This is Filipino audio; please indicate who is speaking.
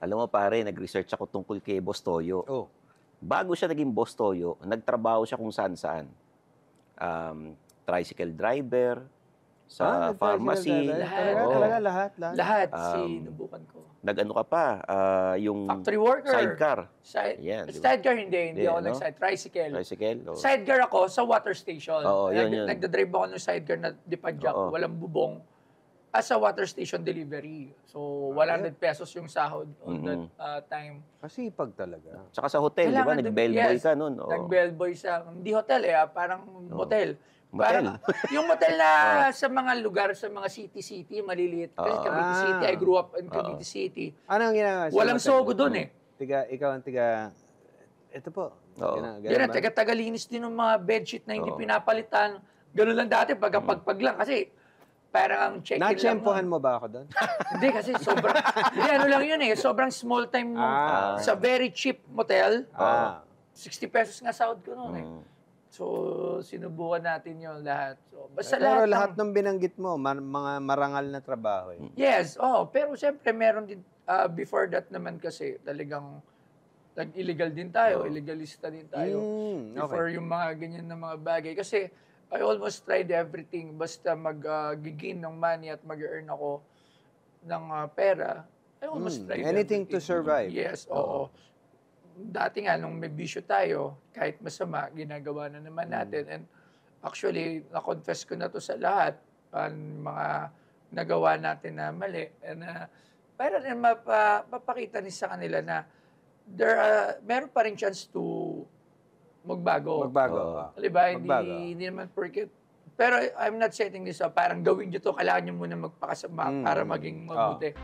Speaker 1: Alam mo pare, nag-research ako tungkol kay Boss Toyo.
Speaker 2: Oh.
Speaker 1: Bago siya naging Boss Toyo, nagtrabaho siya kung saan-saan. Tricycle driver, sa
Speaker 2: nag-tricycle
Speaker 1: pharmacy.
Speaker 2: driver.
Speaker 3: Lahat.
Speaker 2: Talaga lahat.
Speaker 3: Lahat, sinubukan ko.
Speaker 1: Nag-ano ka pa, yung
Speaker 3: Factory worker.
Speaker 1: sidecar.
Speaker 3: Yan,
Speaker 1: Yan, di ba?
Speaker 3: sidecar hindi ako
Speaker 1: no?
Speaker 3: nag-side. Tricycle.
Speaker 1: Tricycle. Oh.
Speaker 3: Sidecar ako sa water station.
Speaker 1: Oo, yun.
Speaker 3: Nagdadrive ako ng sidecar na dipadjak,
Speaker 1: Oo.
Speaker 3: walang bubong, as a water station delivery. So, 100 pesos yung sahod on that time.
Speaker 2: Masipag talaga.
Speaker 1: Tsaka sa hotel, di ba?
Speaker 3: Kailangan
Speaker 1: Nag-bellboy
Speaker 3: yes,
Speaker 1: ka nun. Oh.
Speaker 3: Nag-bellboy sa, hindi hotel parang motel.
Speaker 1: Motel.
Speaker 3: Parang, yung motel na sa mga lugar, sa mga city, maliliit. Kasi Cavite City, I grew up in Cavite City.
Speaker 2: Anong ginagawa?
Speaker 3: Walang sogo doon
Speaker 2: Ikaw ang tiga... Ito po.
Speaker 1: Oo.
Speaker 3: Yan, taga-tagalinis din ng mga bedsheet na hindi pinapalitan. Ganun lang dati, pagkapagpag lang. Kasi parang ang check-in lang.
Speaker 2: Na-tsempohan mo ba ako doon?
Speaker 3: Hindi, kasi sobrang... Hindi, ano lang yun sobrang small time mo. Sa very cheap motel. 60 pesos nga sahod ko noon So, sinubukan natin yon lahat. So, basta
Speaker 2: Pero
Speaker 3: lahat
Speaker 2: lahat ng binanggit mo, mga marangal na trabaho.
Speaker 3: Yes, pero siyempre meron din, before that naman kasi talagang illegal din tayo, illegalista din tayo. Before yung mga ganyan na mga bagay. Kasi I almost tried everything. Basta mag-gain ng money at mag-earn ako ng pera, I almost tried
Speaker 2: anything
Speaker 3: everything.
Speaker 2: to survive.
Speaker 3: Yes, oo. Dati nga, nung may bisyo tayo, kahit masama, ginagawa na naman natin. And actually, na-confess ko na to sa lahat, mga nagawa natin na mali. And para rin mapakita ni sa kanila na meron pa rin chance to magbago.
Speaker 2: Magbago.
Speaker 3: Diba? Hindi naman porket. Pero I'm not setting this up. Parang gawin nyo to, kailangan nyo muna magpakasama para maging mabuti.